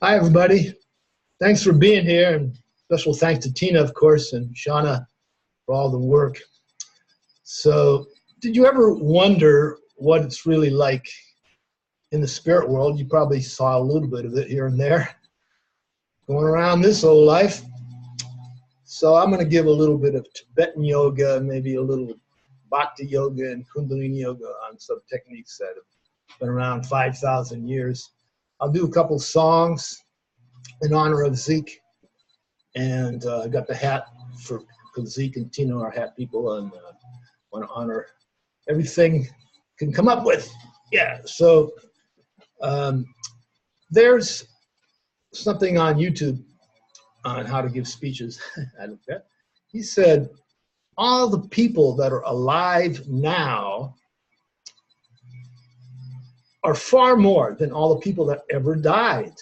Hi, everybody. Thanks for being here, and special thanks to Tina, of course, and Shauna for all the work. So, did you ever wonder what it's really like in the spirit world? You probably saw a little bit of it here and there going around this old life. So I'm going to give a little bit of Tibetan yoga, maybe a little Bhakti yoga and Kundalini yoga on some techniques that have been around 5,000 years. I'll do a couple songs in honor of Zeke, and I got the hat because Zeke and Tina are hat people, and want to honor everything can come up with. Yeah, so there's something on YouTube on how to give speeches. I looked at. He said, all the people that are alive now are far more than all the people that ever died.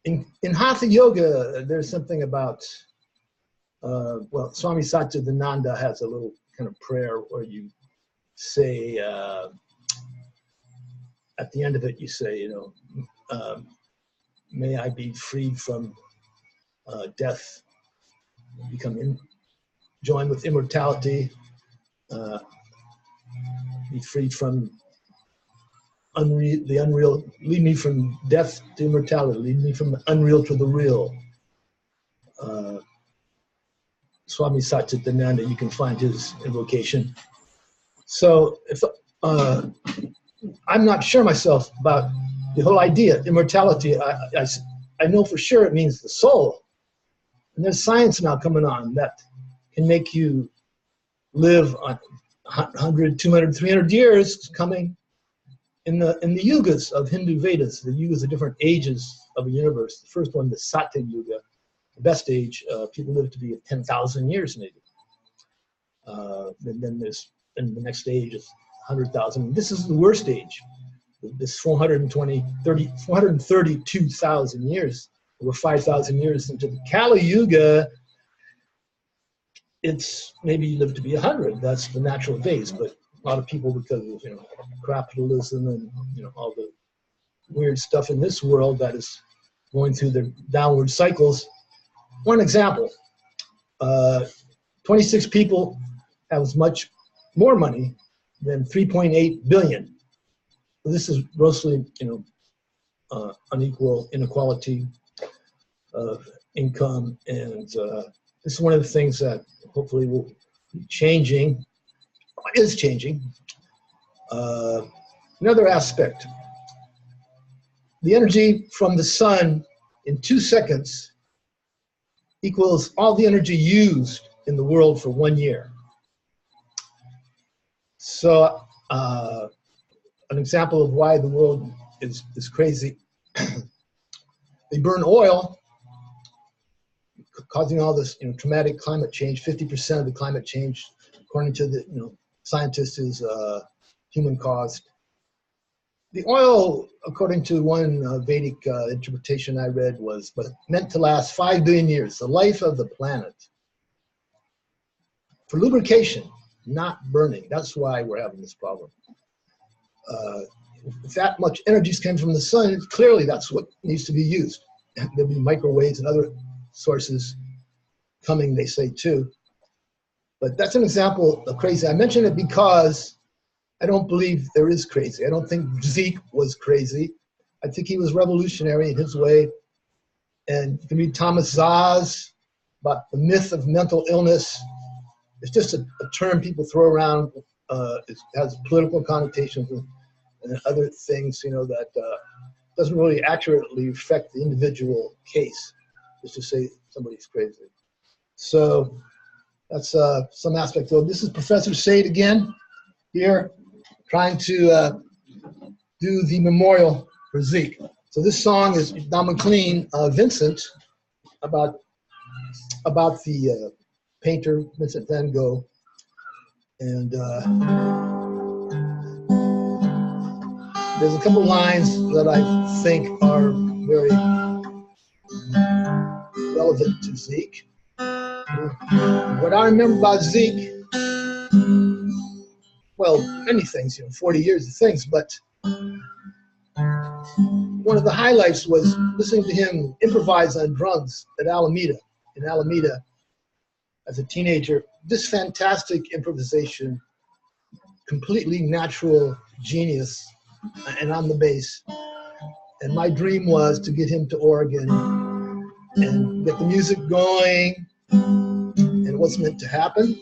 In Hatha Yoga, there's something about, well, Swami Satchidananda has a little kind of prayer where you say, at the end of it, you say, may I be freed from death, join with immortality, be freed from the unreal, lead me from death to immortality, lead me from the unreal to the real. Swami Satchidananda, you can find his invocation. So if I'm not sure myself about the whole idea, immortality, I know for sure it means the soul. And there's science now coming on that can make you live 100, 200, 300 years coming in the yugas of Hindu Vedas. The yugas are different ages of the universe. The first one, the Satya Yuga, the best age, people live to be 10,000 years maybe. Then there's, and the next age is 100,000. This is the worst age. This 432,000 years. We're 5,000 years into the Kali Yuga. It's maybe you live to be 100. That's the natural phase. But a lot of people, because of capitalism and all the weird stuff in this world that is going through their downward cycles. One example: 26 people have as much more money than 3.8 billion. So this is grossly, unequal inequality of income, and this is one of the things that hopefully will be changing, is changing. Another aspect, the energy from the sun in 2 seconds equals all the energy used in the world for 1 year. So an example of why the world is crazy, they burn oil, causing all this traumatic climate change. 50% of the climate change, according to the scientists, is human caused. The oil, according to one Vedic interpretation I read, was meant to last 5 billion years, the life of the planet. For lubrication, not burning. That's why we're having this problem. If that much energy is coming from the sun, clearly that's what needs to be used. There'll be microwaves and other sources coming, they say, too. But that's an example of crazy. I mention it because I don't believe there is crazy. I don't think Zeke was crazy. I think he was revolutionary in his way. And you can read Thomas Zaz about the myth of mental illness. It's just a term people throw around. It has political connotations and other things, that doesn't really accurately reflect the individual case, just to say somebody's crazy. So that's some aspect of it. This is Professor Said again, here, trying to do the memorial for Zeke. So this song is Don McLean, Vincent, about the painter Vincent van Gogh. And there's a couple lines that I think are very relevant to Zeke. What I remember about Zeke, well, many things, 40 years of things, but One of the highlights was listening to him improvise on drums at Alameda, in Alameda as a teenager. This fantastic improvisation, completely natural genius, and on the bass. And my dream was to get him to Oregon and get the music going, and it wasn't meant to happen.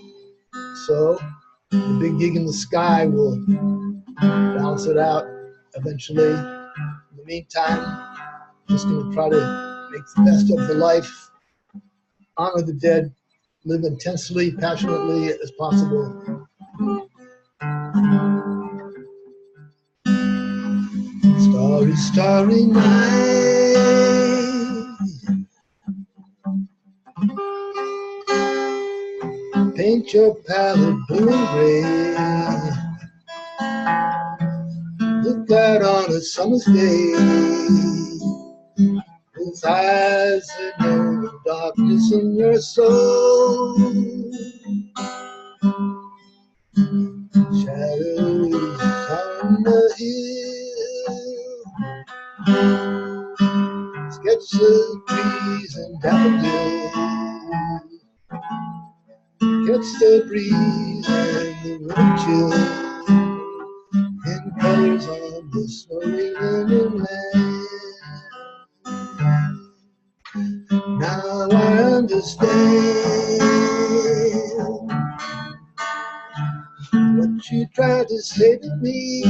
So the big gig in the sky will balance it out eventually. In the meantime, just going to try to make the best of the life, honor the dead, live intensely, passionately as possible. Starry, starry night, paint your palette blue and gray. Look out on a summer's day, with eyes that know the darkness in your soul. Shadows on the hill, sketches of trees and daffodils. Catch the breeze and the wind chill, in colors on the snowy linen land. Now I understand what you tried to say to me.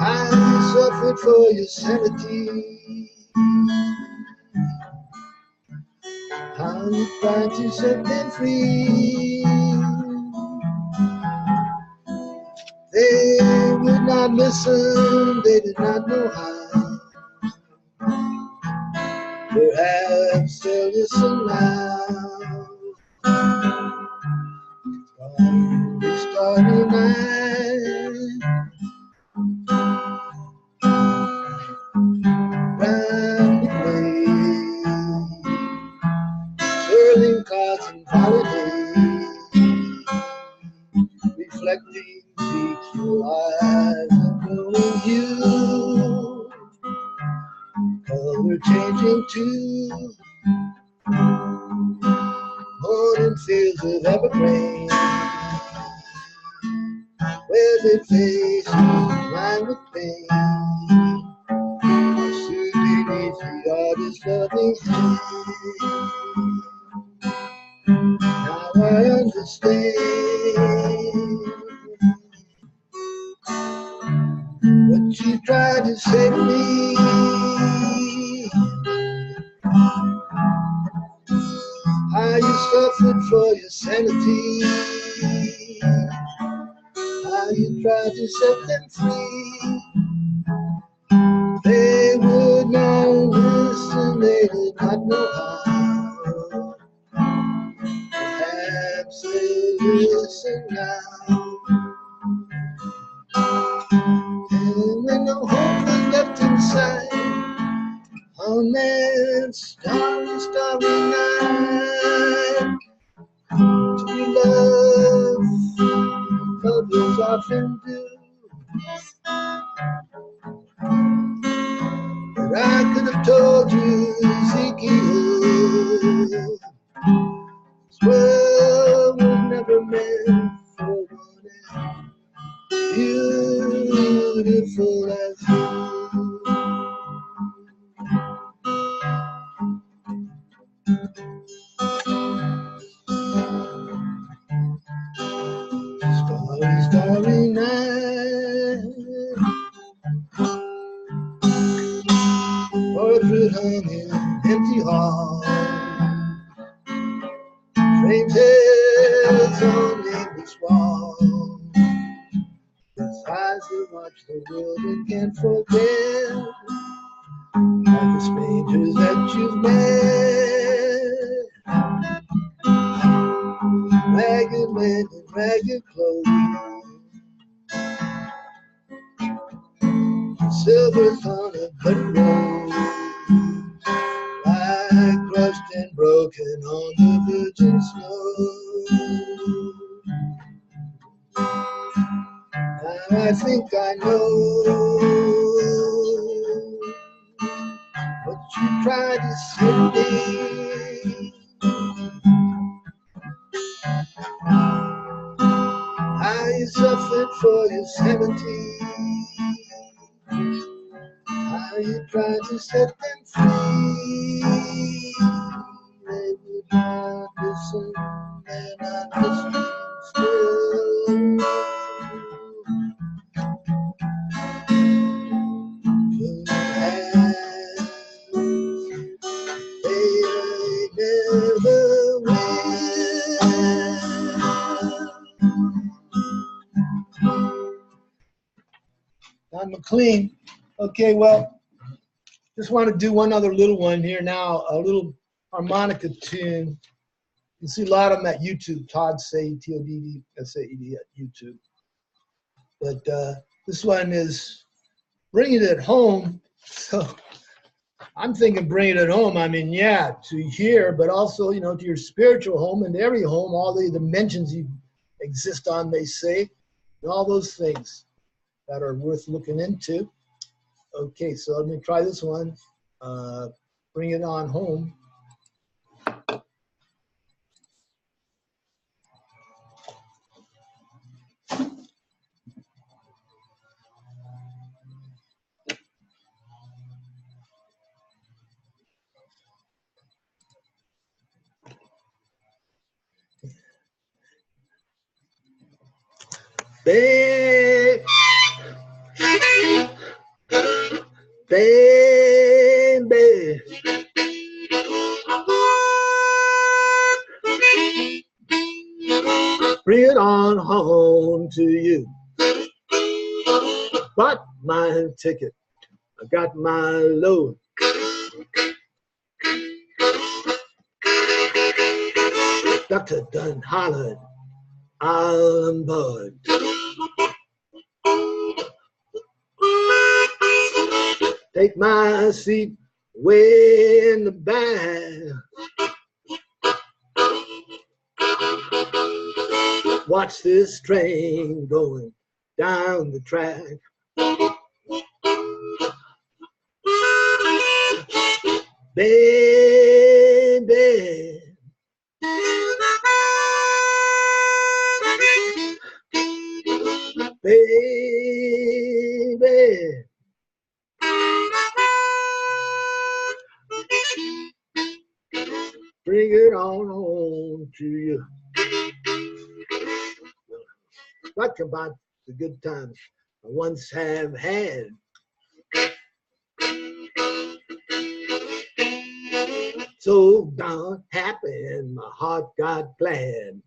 How you suffered for your sanity, how you tried to set them free. They would not listen, they did not know how. Perhaps they'll listen now. Starry, starry night, round the way, swirling clouds and holidays, reflecting Zeke, your eyes and glowing hue, color changing too, morning fields of evergreen, where they face lined with pain, soon beneath the artist's loving hand. Now I understand what you tried to say to me. How you suffered for your sanity, how you tried to set them free. They would not listen, they did not know how. Perhaps they'll listen now. And when no hope is left inside, on that starry, starry night, to be loved, others often do. But I could have told you, Zeke, this world was never meant for one as beautiful as you. Starry, starry night, portrait hung in empty hall, framed heads on English wall, with eyes that watch the world and can't forget, like the strangers that you've met, ragged men in ragged clothes, silvers on a bloody road, like crushed and broken on the virgin snow. I think I know what you tried to say me. How you suffered for your sanity. How you tried to set them free. They would not listen, they're not listening still. Put hands, they never will. Don McLean. Okay, well, just want to do one other little one here now, a little harmonica tune. You can see a lot of them at YouTube, Todd Said, T-O-D-D-S-A-E-D at YouTube. But this one is Bringing It Home. So I'm thinking bringing it home, I mean, yeah, to here, but also, you know, to your spiritual home and every home, all the dimensions you exist on, they say, and all those things that are worth looking into. Okay, so let me try this one. Bring It On Home. Babe, baby, bring it on home to you. Bought my ticket, I got my load. Doctor done hollered, I'm bored. Take my seat way in the back. Watch this train going down the track. Baby, baby, bring it on home to you. Talk about the good times I once have had. So darn happy and my heart got glad.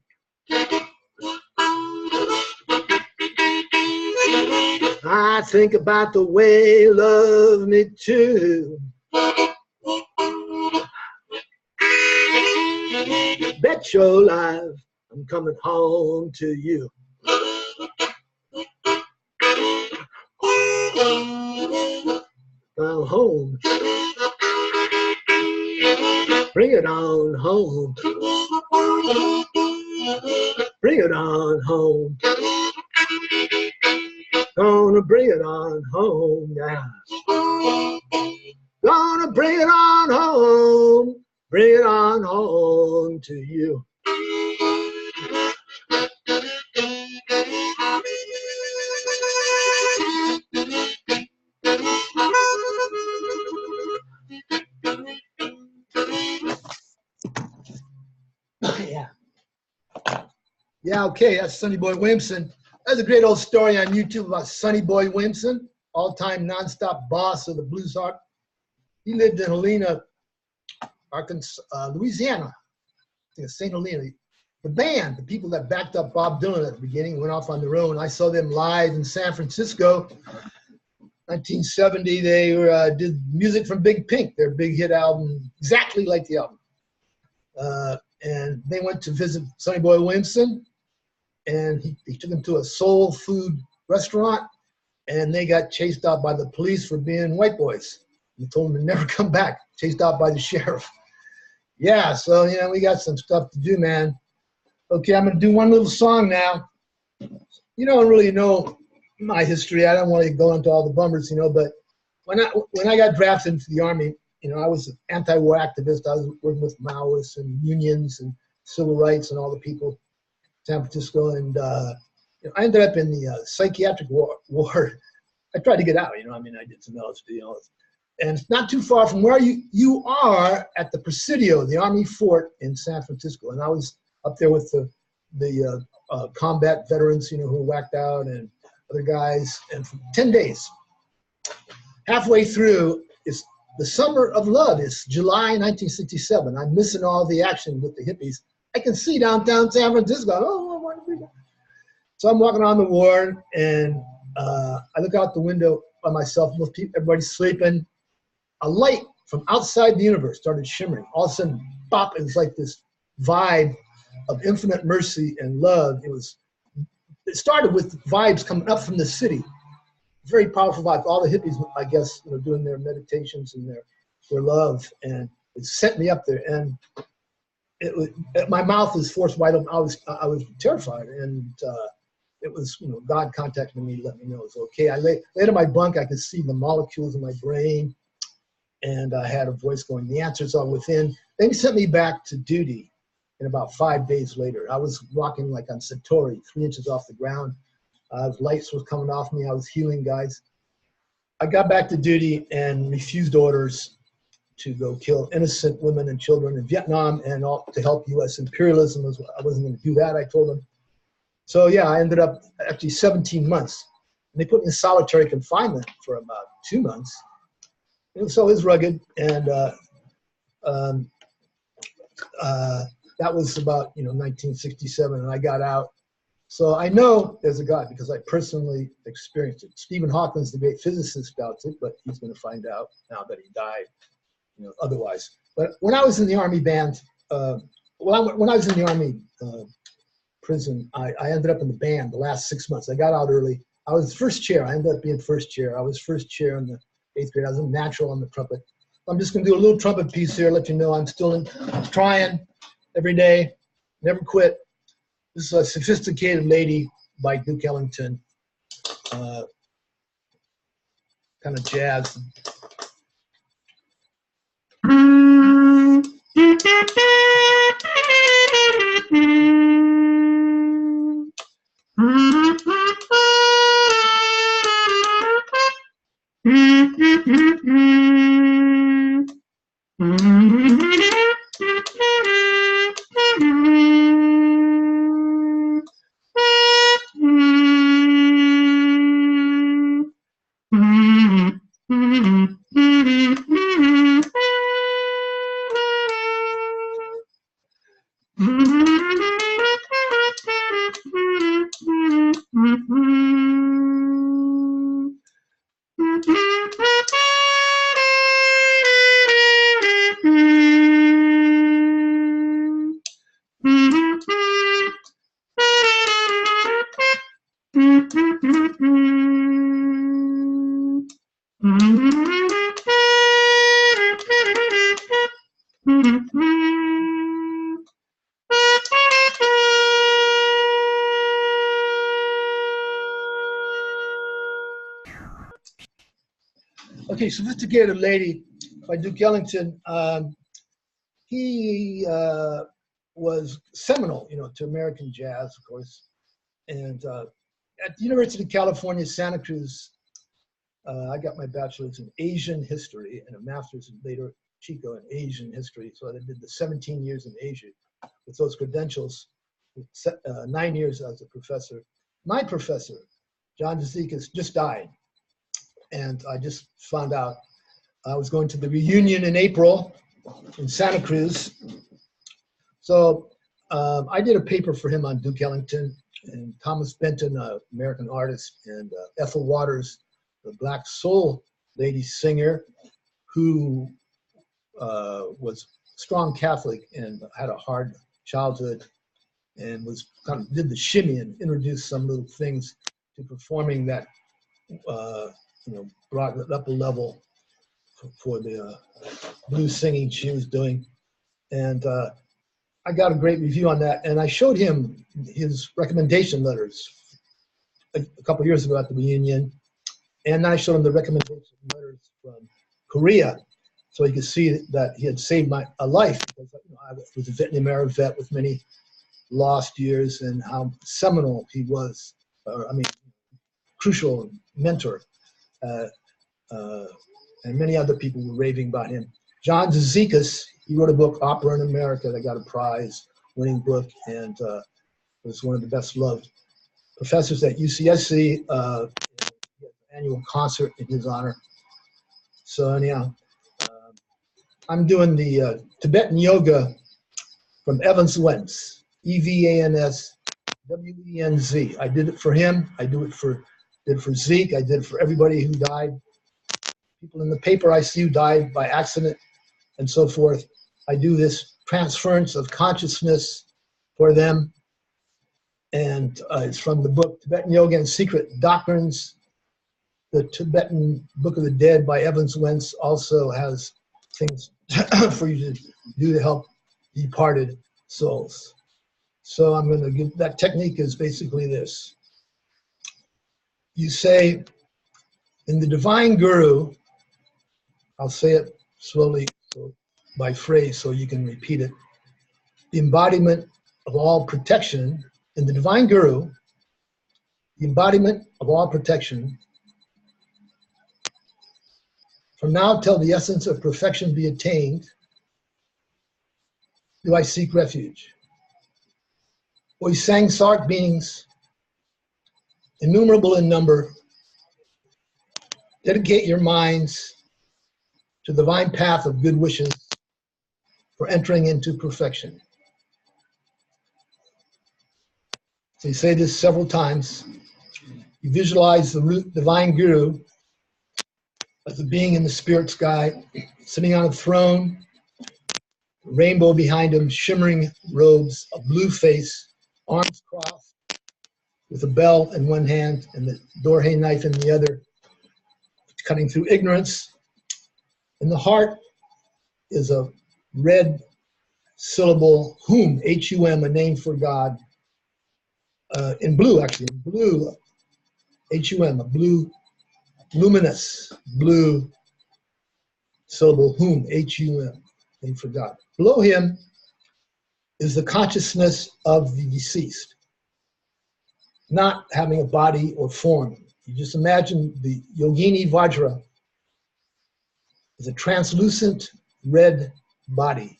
I think about the way you love me too. Bet your life I'm coming home to you. Come home. Bring it on home. Bring it on home. Gonna bring it on home now. Gonna bring it on home. Bring it on home to you. Yeah, okay, that's Sonny Boy Williamson. That's a great old story on YouTube about Sonny Boy Williamson, all-time nonstop boss of the blues harp. He lived in Helena, Arkansas, Louisiana, I think it's St. Helena. The band, the people that backed up Bob Dylan at the beginning, went off on their own. I saw them live in San Francisco, 1970. They did music from Big Pink, their big hit album, exactly like the album. And they went to visit Sonny Boy Williamson, and he took them to a soul food restaurant, and they got chased out by the police for being white boys. He told them to never come back, chased out by the sheriff. Yeah, so, you know, we got some stuff to do, man. Okay, I'm going to do one little song now. You don't really know my history. I don't want to go into all the bummers, but when I got drafted into the Army, I was an anti-war activist. I was working with Maoists and unions and civil rights and all the people in San Francisco. And I ended up in the psychiatric ward. I tried to get out, I did some LSD, and it's not too far from where you are at the Presidio, the Army fort in San Francisco. And I was up there with the combat veterans, who were whacked out, and other guys. And for 10 days, halfway through, it's the summer of love. It's July 1967. I'm missing all the action with the hippies. I can see downtown San Francisco. Oh, what are we doing? So I'm walking around the ward, and I look out the window by myself. Everybody's sleeping. A light from outside the universe started shimmering. All of a sudden, pop! It was like this vibe of infinite mercy and love. It started with vibes coming up from the city. Very powerful vibes. All the hippies, I guess, doing their meditations and their love, and it sent me up there. And my mouth was forced wide open. I was terrified, and it was God contacted me to let me know it was okay. I lay in my bunk. I could see the molecules in my brain, and I had a voice going, "The answers are within." They sent me back to duty. And about 5 days later, I was walking like on Satori, 3 inches off the ground. Lights was coming off me. I was healing guys. I got back to duty and refused orders to go kill innocent women and children in Vietnam and to help U.S. imperialism. I wasn't going to do that, I told them. So yeah, I ended up actually 17 months. And they put me in solitary confinement for about 2 months. So it was rugged, and that was about 1967, and I got out. So I know there's a God because I personally experienced it. Stephen Hawking's the great physicist doubts it, but he's going to find out now that he died, otherwise. But when I was in the Army band, when I was in the Army prison, I ended up in the band the last 6 months. I got out early. I was first chair. I ended up being first chair. I was first chair in the 8th grade. I was a natural on the trumpet. I'm just going to do a little trumpet piece here, let you know I'm trying every day, never quit. This is A Sophisticated Lady by Duke Ellington, kind of jazz. Okay, Sophisticated Lady by Duke Ellington. He was seminal, to American jazz, of course. And at the University of California, Santa Cruz, I got my bachelor's in Asian history and a master's in later Chico in Asian history. So I did the 17 years in Asia with those credentials, 9 years as a professor. My professor, John Zeke, just died. And I just found out I was going to the reunion in April in Santa Cruz. So I did a paper for him on Duke Ellington, and Thomas Benton, an American artist, and Ethel Waters, the Black soul lady singer, who was strong Catholic and had a hard childhood, and was did the shimmy and introduced some little things to performing that brought it up a level for the blues singing she was doing. And I got a great review on that, and I showed him his recommendation letters a couple of years ago at the reunion. And then I showed him the recommendation letters from Korea, so he could see that he had saved a life, because I was a Vietnam-era vet with many lost years, and how seminal he was, crucial mentor. And many other people were raving about him. John Zeke, he wrote a book, Opera in America, that got a prize-winning book, and was one of the best-loved professors at UCSC. Annual concert in his honor. So anyhow, I'm doing the Tibetan yoga from Evans Wentz, EVANS WENZ. I did it for him. I did it for Zeke. I did it for everybody who died. People in the paper I see who died by accident and so forth. I do this transference of consciousness for them. And it's from the book Tibetan Yoga and Secret Doctrines. The Tibetan Book of the Dead by Evans Wentz also has things for you to do to help departed souls. So I'm going to give, that technique is basically this. You say, in the Divine Guru, I'll say it slowly by phrase so you can repeat it. The embodiment of all protection, in the Divine Guru, the embodiment of all protection, from now till the essence of perfection be attained, do I seek refuge. O sangsaric beings, innumerable in number, dedicate your minds to the divine path of good wishes for entering into perfection. So you say this several times. You visualize the Divine Guru as a being in the spirit sky, sitting on a throne, a rainbow behind him, shimmering robes, a blue face, arms crossed, with a bell in one hand and the Dorhe knife in the other, cutting through ignorance. In the heart is a red syllable, Hum, H-U-M, a name for God. In blue, actually, in blue, H-U-M, a blue, luminous blue syllable, Hum, H-U-M, name for God. Below him is the consciousness of the deceased, not having a body or form. You just imagine the Yogini Vajra as a translucent red body.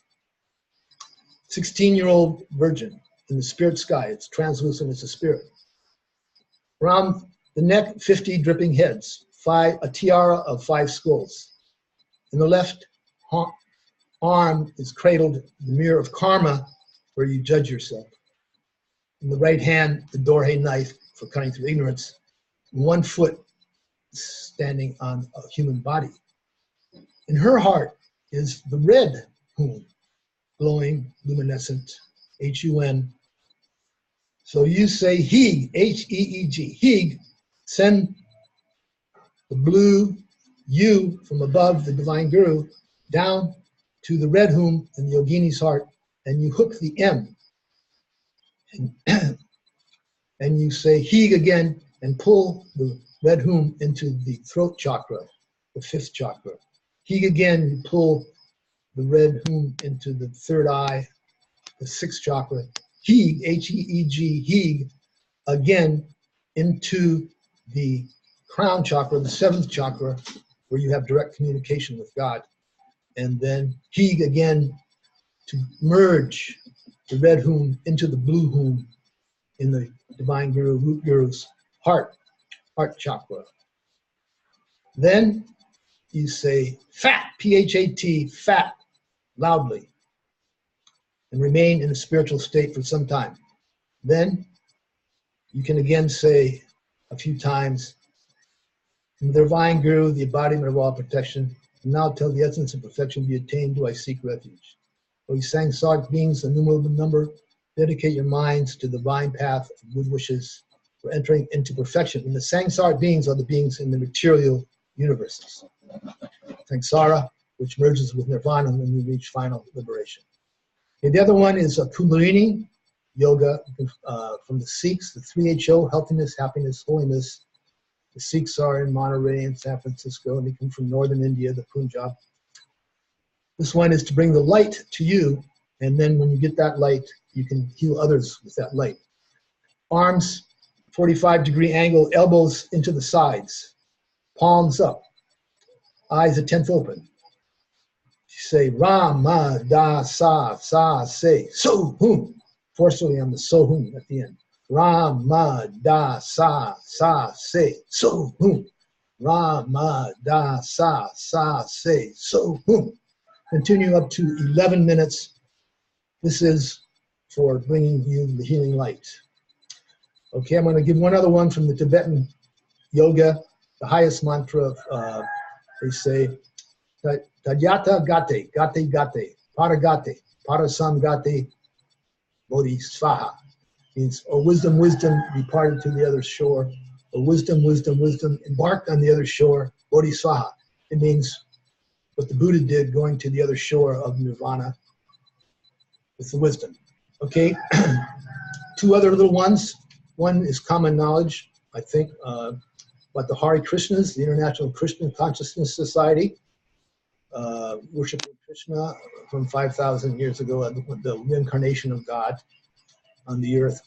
16-year-old virgin in the spirit sky. It's translucent, it's a spirit. Around the neck, 50 dripping heads, a tiara of 5 skulls. In the left arm is cradled the mirror of karma, where you judge yourself. In the right hand, the Dorhe knife for cutting through ignorance. 1 foot standing on a human body. In her heart is the red Hum, glowing, luminescent, H-U-N. So you say Heeg, H-E-E-G, Heeg, send the blue you from above the Divine Guru down to the red Hum in the Yogini's heart, and you hook the M. And you say Heeg again and pull the red Hum into the throat chakra, the 5th chakra. Heeg again, you pull the red Hum into the 3rd eye, the 6th chakra. Heeg, H-E-E-G, Heeg, again into the crown chakra, the 7th chakra, where you have direct communication with God. And then Heeg again to merge the red Hum into the blue Hum in the Divine Guru, Root Guru's heart chakra. Then you say fat, P-H-A-T, fat, loudly, and remain in a spiritual state for some time. Then you can again say a few times, in the Divine Guru, the embodiment of all protection, and now till the essence of perfection be attained, do I seek refuge. O ye sangsaric beings, innumerable number, dedicate your minds to the divine path of good wishes for entering into perfection. And the sangsaric beings are the beings in the material universes. Samsara, which merges with nirvana when we reach final liberation. And the other one is a Kundalini, yoga from the Sikhs, the 3HO, healthiness, happiness, holiness. The Sikhs are in Monterey and San Francisco, and they come from northern India, the Punjab. This one is to bring the light to you, and then when you get that light, you can heal others with that light. Arms, 45-degree angle, elbows into the sides, palms up, eyes a tenth open. You say Ram, Ma, Da, Sa, Sa, Se, So, Hum, forcefully on the So, Hum at the end. Ram, Ma, Da, Sa, Sa, Se, So, Hum. Ram, Ma, Da, Sa, Sa, Se, So, Hum. Continue up to 11 minutes. This is for bringing you the healing light. Okay, I'm going to give one other one from the Tibetan yoga, the highest mantra. They say, Tadyata gate, gate gate, paragate, parasamgate, bodhisvaha. Means, oh wisdom, wisdom, departed to the other shore. Oh wisdom, wisdom, wisdom, embarked on the other shore, bodhisvaha. It means what the Buddha did, going to the other shore of nirvana with the wisdom. Okay, two other little ones. One is common knowledge, I think, about the Hare Krishnas, the International Krishna Consciousness Society, worshiping Krishna from 5,000 years ago, the reincarnation of God on the earth.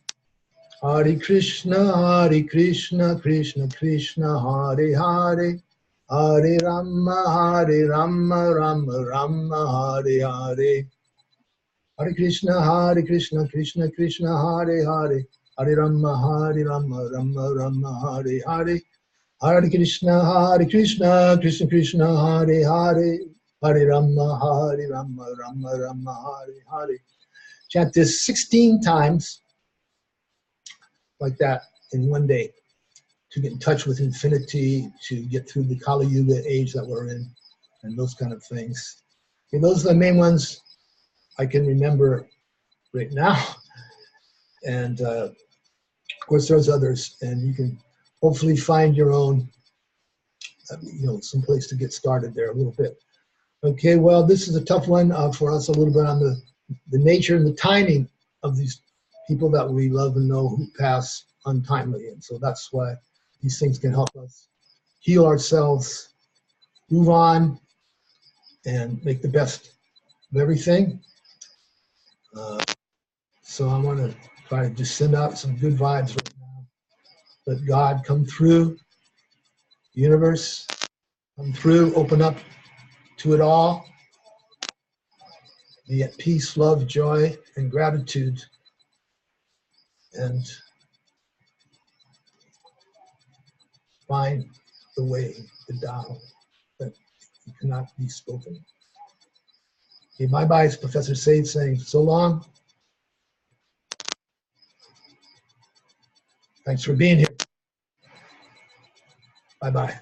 Hare Krishna, Krishna Krishna, Hare Hare, Hare Rama, Rama Rama, Hare Hare. Hare Krishna, Krishna Krishna, Hare Hare, Hare Rama, Rama Rama, Hare Hare. Hare Krishna, Krishna Krishna, Hare Hare, Hare Rama, Rama Rama, Hare Hare. Chant this 16 times, like that, in one day, to get in touch with infinity, to get through the Kali Yuga age that we're in, and those kind of things. Okay, those are the main ones I can remember right now. And of course, there's others, and you can hopefully find your own, some place to get started there a little bit. Okay, well, this is a tough one for us, a little bit on the nature and the timing of these people that we love and know who pass untimely. And so that's why these things can help us heal ourselves, move on, and make the best of everything. So I want to try to just send out some good vibes right now. Let God come through, the universe come through, open up to it all. Be at peace, love, joy, and gratitude. And find the way, the Tao, that cannot be spoken. Okay, bye-bye, it's Professor Sade saying so long. Thanks for being here. Bye-bye.